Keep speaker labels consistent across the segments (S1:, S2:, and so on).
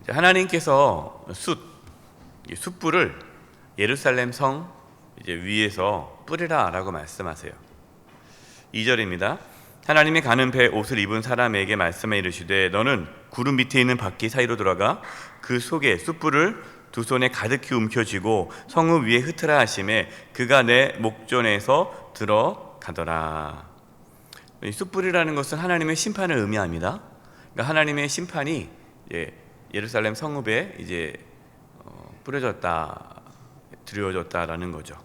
S1: 하나님께서 숯불을 예루살렘 성 위에서 뿌리라라고 말씀하세요. 2절입니다. 하나님이 가는 배 옷을 입은 사람에게 말씀해 이르시되 너는 구름 밑에 있는 바퀴 사이로 들어가 그 속에 숯불을 두 손에 가득히 움켜쥐고 성읍 위에 흩으라 하시매 그가 내 목전에서 들어가더라. 이 숯불이라는 것은 하나님의 심판을 의미합니다. 그러니까 하나님의 심판이 예루살렘 성읍에 뿌려졌다, 드려졌다라는 거죠.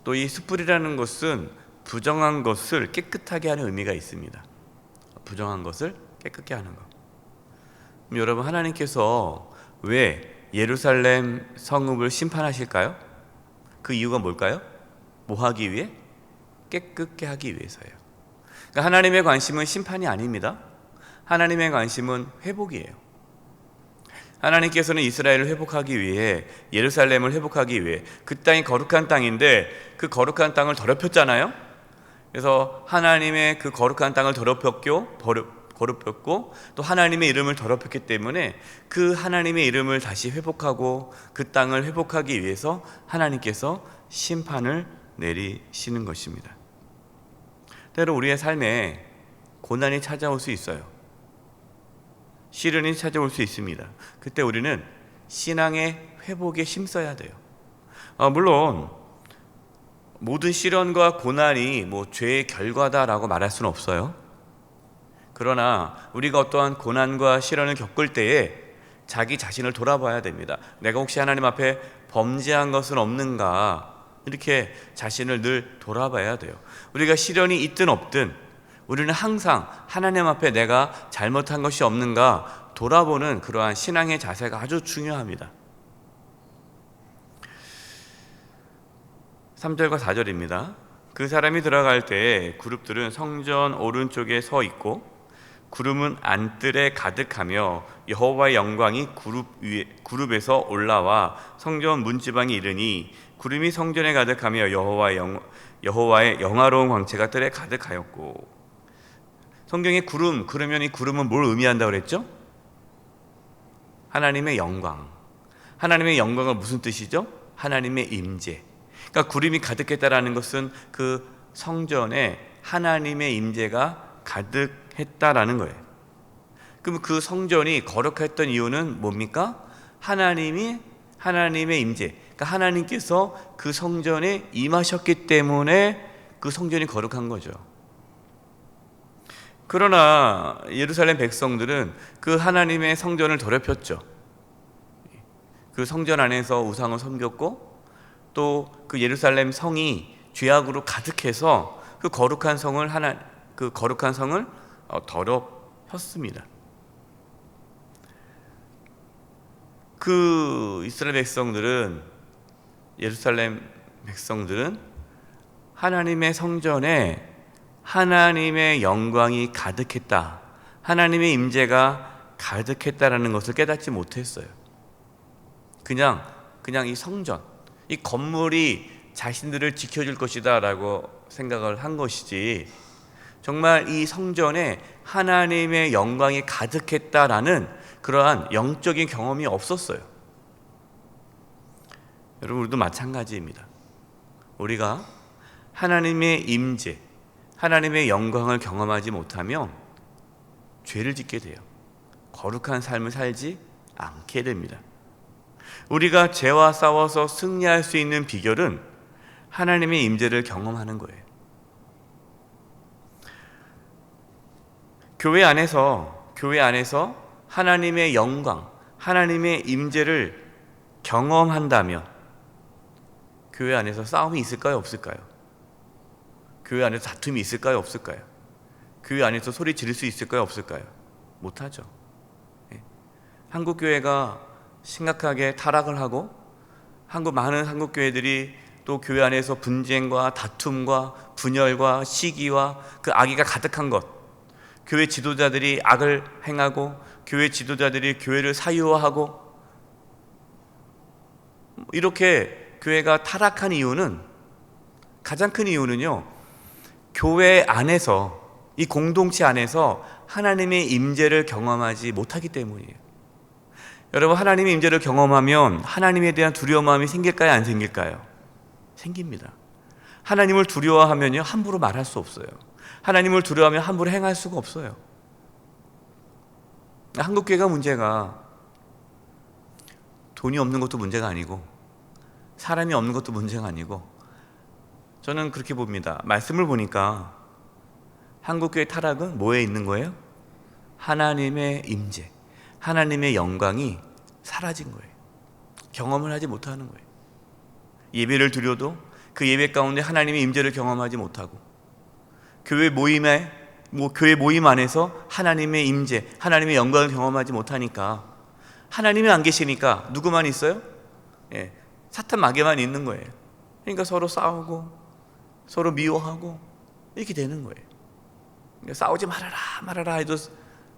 S1: 또 이 숯불이라는 것은 부정한 것을 깨끗하게 하는 의미가 있습니다. 부정한 것을 깨끗게 하는 것. 그럼 여러분, 하나님께서 왜 예루살렘 성읍을 심판하실까요? 그 이유가 뭘까요? 뭐 하기 위해? 깨끗게 하기 위해서예요. 그러니까 하나님의 관심은 심판이 아닙니다. 하나님의 관심은 회복이에요. 하나님께서는 이스라엘을 회복하기 위해, 예루살렘을 회복하기 위해, 그 땅이 거룩한 땅인데 그 거룩한 땅을 더럽혔잖아요. 그래서 하나님의 그 거룩한 땅을 더럽혔고 또 하나님의 이름을 더럽혔기 때문에 그 하나님의 이름을 다시 회복하고 그 땅을 회복하기 위해서 하나님께서 심판을 내리시는 것입니다. 때로 우리의 삶에 고난이 찾아올 수 있어요. 시련이 찾아올 수 있습니다. 그때 우리는 신앙의 회복에 힘써야 돼요. 물론 모든 시련과 고난이 죄의 결과다라고 말할 수는 없어요. 그러나 우리가 어떠한 고난과 시련을 겪을 때에 자기 자신을 돌아봐야 됩니다. 내가 혹시 하나님 앞에 범죄한 것은 없는가, 이렇게 자신을 늘 돌아봐야 돼요. 우리가 시련이 있든 없든 우리는 항상 하나님 앞에 내가 잘못한 것이 없는가 돌아보는 그러한 신앙의 자세가 아주 중요합니다. 3절과 4절입니다. 그 사람이 들어갈 때 그룹들은 성전 오른쪽에 서 있고 구름은 안뜰에 가득하며 여호와의 영광이 그룹에서 올라와 성전 문지방에 이르니 구름이 성전에 가득하며 여호와의 영화로운 광채가 뜰에 가득하였고. 성경에 그러면 이 구름은 뭘 의미한다고 그랬죠? 하나님의 영광. 하나님의 영광은 무슨 뜻이죠? 하나님의 임재. 그러니까 구름이 가득했다라는 것은 그 성전에 하나님의 임재가 가득했다라는 거예요. 그럼 그 성전이 거룩했던 이유는 뭡니까? 하나님의 임재. 그러니까 하나님께서 그 성전에 임하셨기 때문에 그 성전이 거룩한 거죠. 그러나 예루살렘 백성들은 그 하나님의 성전을 더럽혔죠. 그 성전 안에서 우상을 섬겼고 또 그 예루살렘 성이 죄악으로 가득해서 그 거룩한 성을 더럽혔습니다. 그 예루살렘 백성들은 하나님의 성전에 하나님의 영광이 가득했다, 하나님의 임재가 가득했다라는 것을 깨닫지 못했어요. 그냥 이 성전, 이 건물이 자신들을 지켜줄 것이다 라고 생각을 한 것이지, 정말 이 성전에 하나님의 영광이 가득했다라는 그러한 영적인 경험이 없었어요. 여러분, 우리도 마찬가지입니다. 우리가 하나님의 임재, 하나님의 영광을 경험하지 못하면 죄를 짓게 돼요. 거룩한 삶을 살지 않게 됩니다. 우리가 죄와 싸워서 승리할 수 있는 비결은 하나님의 임재를 경험하는 거예요. 교회 안에서 하나님의 영광, 하나님의 임재를 경험한다면 교회 안에서 싸움이 있을까요, 없을까요? 교회 안에서 다툼이 있을까요, 없을까요? 교회 안에서 소리 지를 수 있을까요, 없을까요? 못하죠. 한국 교회가 심각하게 타락을 하고 많은 한국 교회들이 또 교회 안에서 분쟁과 다툼과 분열과 시기와 그 악의가 가득한 것, 교회 지도자들이 악을 행하고 교회 지도자들이 교회를 사유화하고 이렇게 교회가 타락한 이유는, 가장 큰 이유는요, 교회 안에서, 이 공동체 안에서 하나님의 임재를 경험하지 못하기 때문이에요. 여러분, 하나님의 임재를 경험하면 하나님에 대한 두려움감이 생길까요? 안 생길까요? 생깁니다. 하나님을 두려워하면요, 함부로 말할 수 없어요. 하나님을 두려워하면 함부로 행할 수가 없어요. 한국교회가 문제가 돈이 없는 것도 문제가 아니고 사람이 없는 것도 문제가 아니고, 저는 그렇게 봅니다. 말씀을 보니까 한국교회 타락은 뭐에 있는 거예요? 하나님의 임재, 하나님의 영광이 사라진 거예요. 경험을 하지 못하는 거예요. 예배를 드려도 그 예배 가운데 하나님의 임재를 경험하지 못하고, 교회 모임 안에서 하나님의 임재, 하나님의 영광을 경험하지 못하니까, 하나님이 안 계시니까 누구만 있어요? 사탄 마귀만 있는 거예요. 그러니까 서로 싸우고 서로 미워하고 이렇게 되는 거예요. 그러니까 싸우지 말아라 해도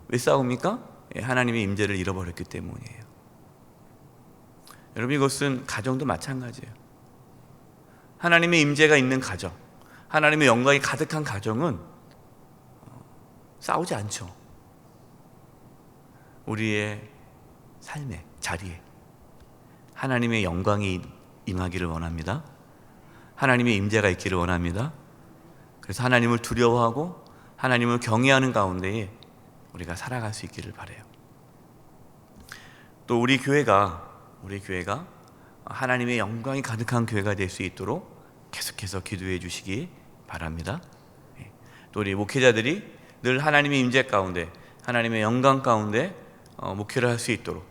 S1: 왜 싸웁니까? 하나님의 임재를 잃어버렸기 때문이에요. 여러분, 이것은 가정도 마찬가지예요. 하나님의 임재가 있는 가정, 하나님의 영광이 가득한 가정은 싸우지 않죠. 우리의 삶의 자리에 하나님의 영광이 임하기를 원합니다. 하나님의 임재가 있기를 원합니다. 그래서 하나님을 두려워하고 하나님을 경외하는 가운데에 우리가 살아갈 수 있기를 바라요. 또 우리 교회가 하나님의 영광이 가득한 교회가 될 수 있도록 계속해서 기도해 주시기 바랍니다. 또 우리 목회자들이 늘 하나님의 임재 가운데, 하나님의 영광 가운데 목회를 할 수 있도록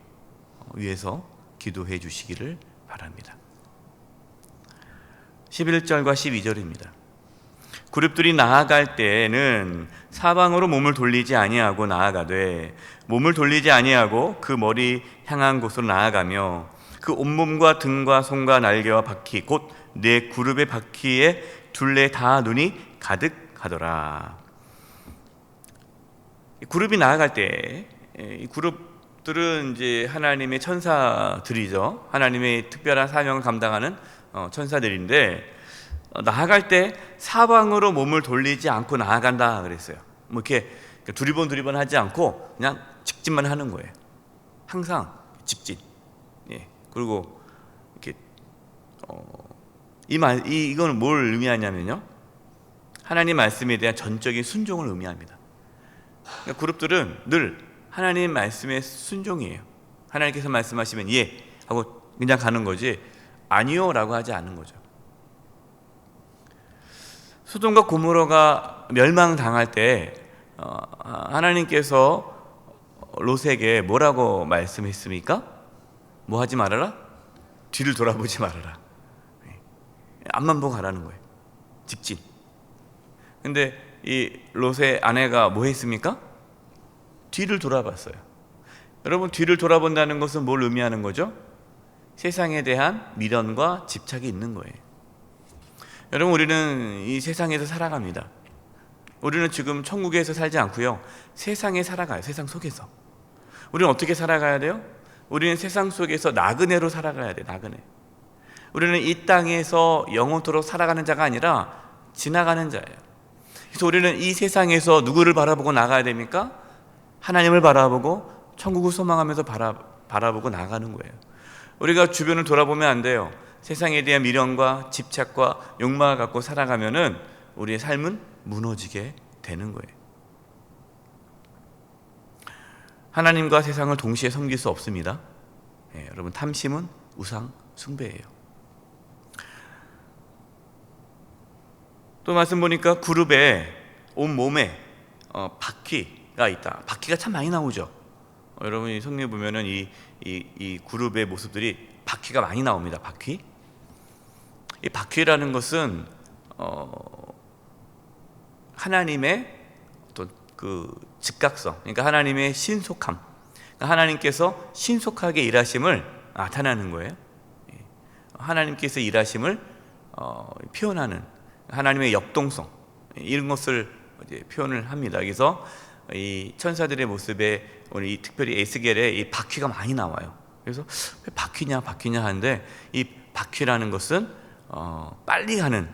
S1: 위해서 기도해 주시기를 바랍니다. 11절과 12절입니다. 그룹들이 나아갈 때에는 사방으로 몸을 돌리지 아니하고 나아가되, 몸을 돌리지 아니하고 그 머리 향한 곳으로 나아가며 그 온몸과 등과 손과 날개와 바퀴 곧 네 그룹의 바퀴에 둘레 다 눈이 가득하더라. 그룹이 나아갈 때, 이 그룹들은 이제 하나님의 천사들이죠. 하나님의 특별한 사명을 감당하는 천사들인데, 나아갈 때 사방으로 몸을 돌리지 않고 나아간다 그랬어요. 뭐 이렇게 두리번 하지 않고 그냥 직진만 하는 거예요. 항상 직진. 그리고 이렇게 이거는 뭘 의미하냐면요, 하나님 말씀에 대한 전적인 순종을 의미합니다. 그러니까 그룹들은 늘 하나님 말씀에 순종이에요. 하나님께서 말씀하시면 예 하고 그냥 가는 거지, 아니요 라고 하지 않는 거죠. 소돔과 고모라가 멸망당할 때 하나님께서 롯에게 뭐라고 말씀했습니까? 뭐 하지 말아라? 뒤를 돌아보지 말아라. 앞만 보고 가라는 거예요. 직진. 근데 이 롯의 아내가 뭐 했습니까? 뒤를 돌아봤어요. 여러분, 뒤를 돌아본다는 것은 뭘 의미하는 거죠? 세상에 대한 미련과 집착이 있는 거예요. 여러분, 우리는 이 세상에서 살아갑니다. 우리는 지금 천국에서 살지 않고요, 세상에 살아가요. 세상 속에서. 우리는 어떻게 살아가야 돼요? 우리는 세상 속에서 나그네로 살아가야 돼요. 나그네. 우리는 이 땅에서 영원토록 살아가는 자가 아니라 지나가는 자예요. 그래서 우리는 이 세상에서 누구를 바라보고 나가야 됩니까? 하나님을 바라보고 천국을 소망하면서 바라보고 나가는 거예요. 우리가 주변을 돌아보면 안 돼요. 세상에 대한 미련과 집착과 욕망을 갖고 살아가면은 우리의 삶은 무너지게 되는 거예요. 하나님과 세상을 동시에 섬길 수 없습니다. 여러분, 탐심은 우상 숭배예요. 또 말씀 보니까 그룹에 온몸에 바퀴가 있다. 바퀴가 참 많이 나오죠. 여러분이 성경에 보면은 이 그룹의 모습들이 바퀴가 많이 나옵니다. 바퀴. 이 바퀴라는 것은 하나님의 어떤 그 즉각성, 그러니까 하나님의 신속함, 그러니까 하나님께서 신속하게 일하심을 나타나는 거예요. 하나님께서 일하심을 표현하는 하나님의 역동성, 이런 것을 이제 표현을 합니다. 그래서 이 천사들의 모습에 오늘 특별히 에스겔에 이 바퀴가 많이 나와요. 그래서 왜 바퀴냐 하는데, 이 바퀴라는 것은 빨리 가는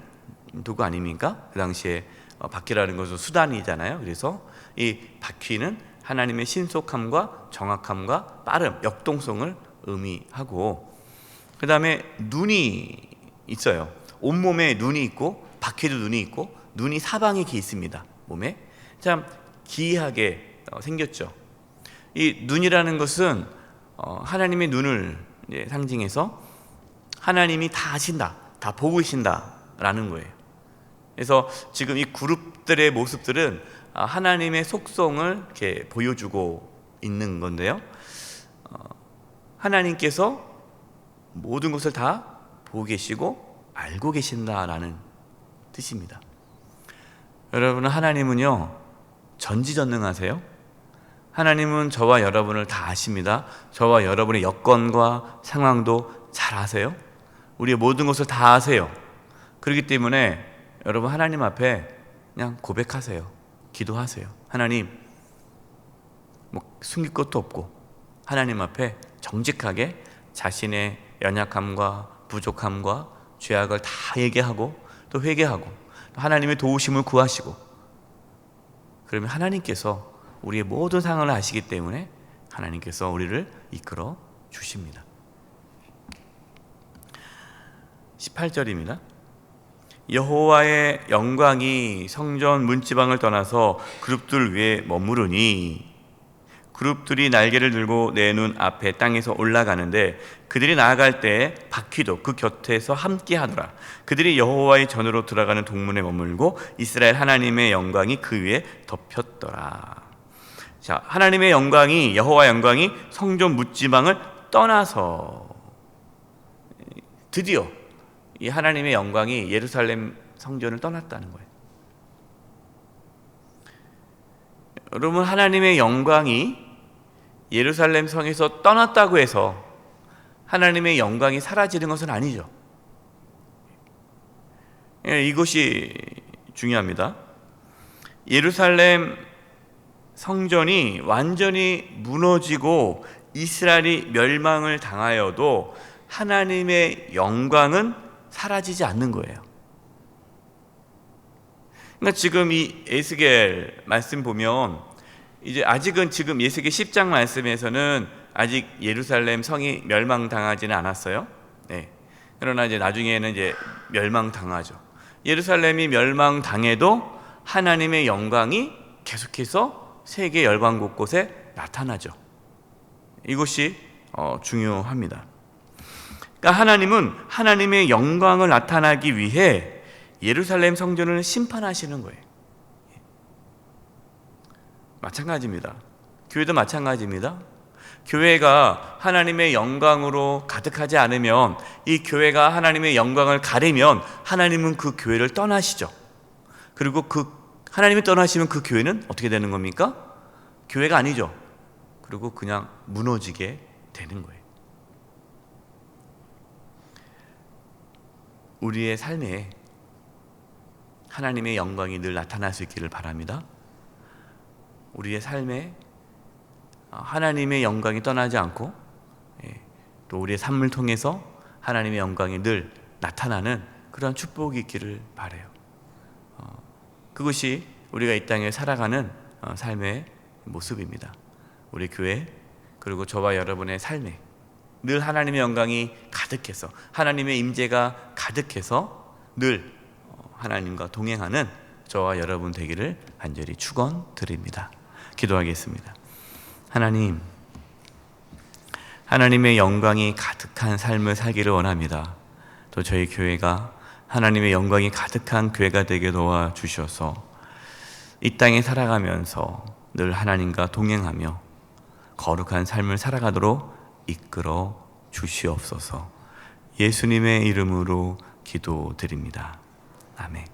S1: 도구 아닙니까? 그 당시에 바퀴라는 것은 수단이잖아요. 그래서 이 바퀴는 하나님의 신속함과 정확함과 빠름, 역동성을 의미하고, 그 다음에 눈이 있어요. 온몸에 눈이 있고 바퀴도 눈이 있고 눈이 사방에 이렇게 있습니다. 몸에 참 기이하게 생겼죠. 이 눈이라는 것은 하나님의 눈을 상징해서 하나님이 다 아신다, 다 보고 계신다라는 거예요. 그래서 지금 이 그룹들의 모습들은 하나님의 속성을 이렇게 보여주고 있는 건데요. 하나님께서 모든 것을 다 보고 계시고 알고 계신다라는 뜻입니다. 여러분, 하나님은요 전지전능하세요. 하나님은 저와 여러분을 다 아십니다. 저와 여러분의 여건과 상황도 잘 아세요. 우리의 모든 것을 다 아세요. 그렇기 때문에 여러분, 하나님 앞에 그냥 고백하세요. 기도하세요. 하나님, 숨길 것도 없고 하나님 앞에 정직하게 자신의 연약함과 부족함과 죄악을 다 얘기하고 또 회개하고 또 하나님의 도우심을 구하시고, 그러면 하나님께서 우리의 모든 상황을 아시기 때문에 하나님께서 우리를 이끌어 주십니다. 18절입니다. 여호와의 영광이 성전 문지방을 떠나서 그룹들 위에 머무르니 그룹들이 날개를 들고 내 눈 앞에 땅에서 올라가는데 그들이 나아갈 때 바퀴도 그 곁에서 함께 하더라. 그들이 여호와의 전으로 들어가는 동문에 머물고 이스라엘 하나님의 영광이 그 위에 덮였더라. 자, 하나님의 영광이, 여호와의 영광이 성전 문지방을 떠나서 드디어 이 하나님의 영광이 예루살렘 성전을 떠났다는 거예요. 여러분, 하나님의 영광이 예루살렘 성에서 떠났다고 해서 하나님의 영광이 사라지는 것은 아니죠. 이것이 중요합니다. 예루살렘 성전이 완전히 무너지고 이스라엘이 멸망을 당하여도 하나님의 영광은 사라지지 않는 거예요. 그러니까 지금 이 에스겔 말씀 보면 이제 아직은 지금 에스겔 10장 말씀에서는 아직 예루살렘 성이 멸망당하지는 않았어요. 네. 그러나 이제 나중에는 이제 멸망당하죠. 예루살렘이 멸망당해도 하나님의 영광이 계속해서 세계 열방 곳곳에 나타나죠. 이것이 중요합니다. 그러니까 하나님은 하나님의 영광을 나타나기 위해 예루살렘 성전을 심판하시는 거예요. 마찬가지입니다. 교회도 마찬가지입니다. 교회가 하나님의 영광으로 가득하지 않으면, 이 교회가 하나님의 영광을 가리면 하나님은 그 교회를 떠나시죠. 그리고 하나님이 떠나시면 그 교회는 어떻게 되는 겁니까? 교회가 아니죠. 그리고 그냥 무너지게 되는 거예요. 우리의 삶에 하나님의 영광이 늘 나타날 수 있기를 바랍니다. 우리의 삶에 하나님의 영광이 떠나지 않고 또 우리의 삶을 통해서 하나님의 영광이 늘 나타나는 그런 축복이 있기를 바라요. 그것이 우리가 이 땅에 살아가는 삶의 모습입니다. 우리 교회, 그리고 저와 여러분의 삶에 늘 하나님의 영광이 가득해서, 하나님의 임재가 가득해서 늘 하나님과 동행하는 저와 여러분 되기를 간절히 축원드립니다. 기도하겠습니다. 하나님, 하나님의 영광이 가득한 삶을 살기를 원합니다. 또 저희 교회가 하나님의 영광이 가득한 교회가 되게 도와주셔서 이 땅에 살아가면서 늘 하나님과 동행하며 거룩한 삶을 살아가도록 이끌어 주시옵소서. 예수님의 이름으로 기도드립니다. 아멘.